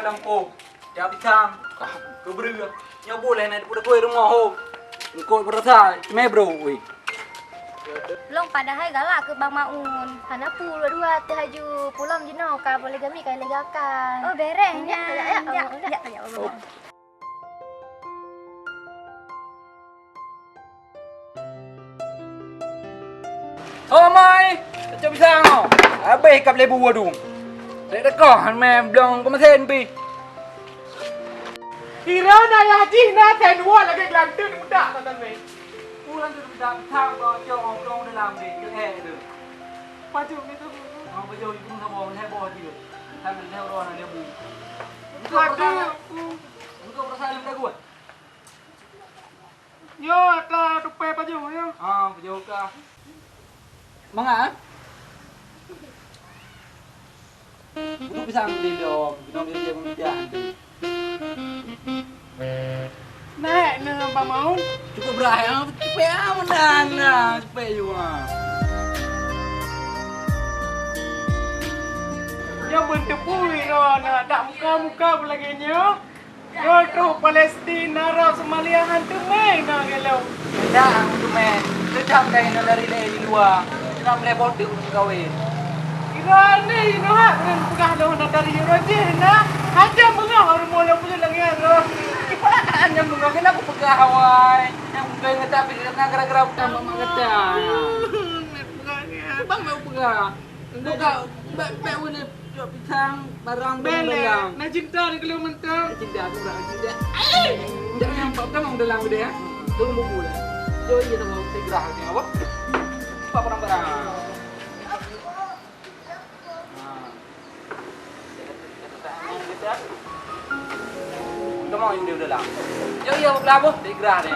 lampu. Dia pisang. Ke beri. Nya boleh nak budak koi rumah ho. Koi berasa, cuma bro. Long padahal galak ke Bang Maun. Hana dua teh haju pulang jino ka poligami kai legakan. Oh berehnya. Ya. Oh mai, macam pisang oh. Habis kap lebu wadung. Lek dekoh mem blong ko mesen pi. Kira na yaji na ten wala lagi lantin muda tatan me. Pulang tu dah pisang ko jong dong dalam ni. Ke tu. Paju gitu. Ang baju ibu sama orang heboh dia. Sambil dia orang dia bu. Aduh. Engkau berasa lemah gua. Yo ata dupe paju yo. Ah, baju ka. Manga? Bukan pisang di dong, kita dia pembicaraan tu. Nek ne Bang Maun. Cukup berakhir, cepet aman cepet juga. Yang bertepui na tak muka belaganya. Yo tu Palestina Arab Somalia hantu main na gelo. Dah, untuk main. Sedap kain dari luar. Kita boleh bodoh untuk kawin. Kira ni no ha kan pegah dah na dari Eurasia na. Haja mengah orang mula punya lagi ro. Hanya mengau kena aku pegah Hawaii. Yang mungkin ngata pergi kena gara-gara tambah mangata. Bang mau pegah. Enggak, baik boleh jual pisang barang Belang. Na cinta ni kalau mentang. Cinta aku dah cinta. Jangan yang bapak mau dalam dia. Tunggu buku lah. Jauh dia mau tegrah ni apa? Apa barang-barang. Kita mau yang dia dalam. Jauh dia berapa? Tegrah ni.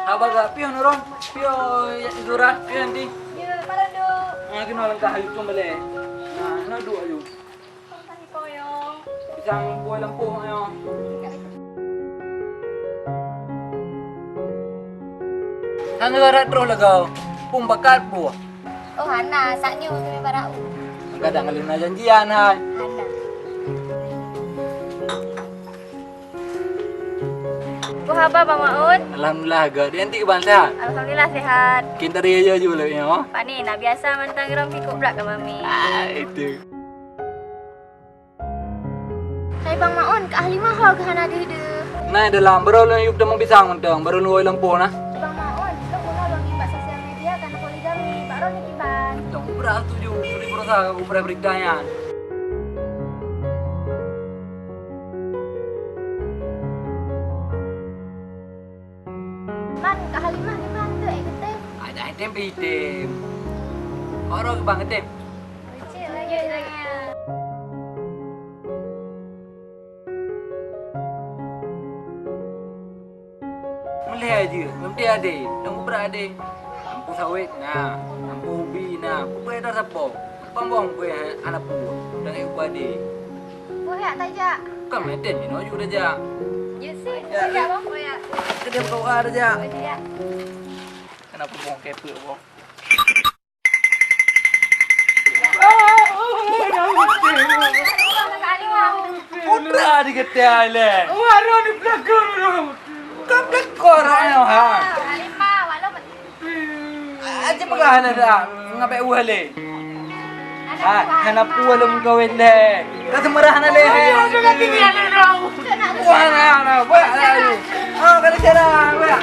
Apa gak pion orang? Pion Zura, pion nanti. Ya, parado. Kena langkah ayu kembali. Nah dua ayu. Kasih koyong. Pisang buah lempuh ayo. Hangga garat terus lah kau. Pung bakat buah. Oh Hana, saknya usah barau. Kadang ngalina janjian hai. Hana. Apa Bang Maun? Alhamdulillah agak dia nanti keban sehat. Alhamdulillah sehat. Kita ria je juga lah ya. Pak ni nak biasa mentang geram pikuk pula ke mami. Itu. Hai Bang Maun, ke ahli mahal ke Hana dia? Nah dalam baru lu yuk demang pisang mentang, baru lu lempuh nah. Bang Maun, kita pula bang imbak sosial media karena poligami. Baru ni tiban. Tong beras tujuh, suri berusaha aku pernah beritanya. Man, ke Halimah ni man tu kita. Ada item item. Orang bang item. Kecil lagi. Melihat aja, mesti ada. Tunggu berada. Lampu sawit, nah. Lampu ubi, nah. Bukan ada siapa. Pambong buat anak buah. Dan ibu adik. Boyak tajak. Kan meten ni, no juga dah. Ya sih, boyak bang, boyak. Kita berdoa aja. Boyak. Kenapa bong kepe bong? Putra di ketai le. Waro ni belakang. Kau belakang ayo ha. Halimah, walau Aja pegang dah. Ngapai uah le. Hana pualum kawin le. Kau semerah na le. Ada lagi ni ada dong. Wah na. Buat lagi. Ah, kada cara. Buat.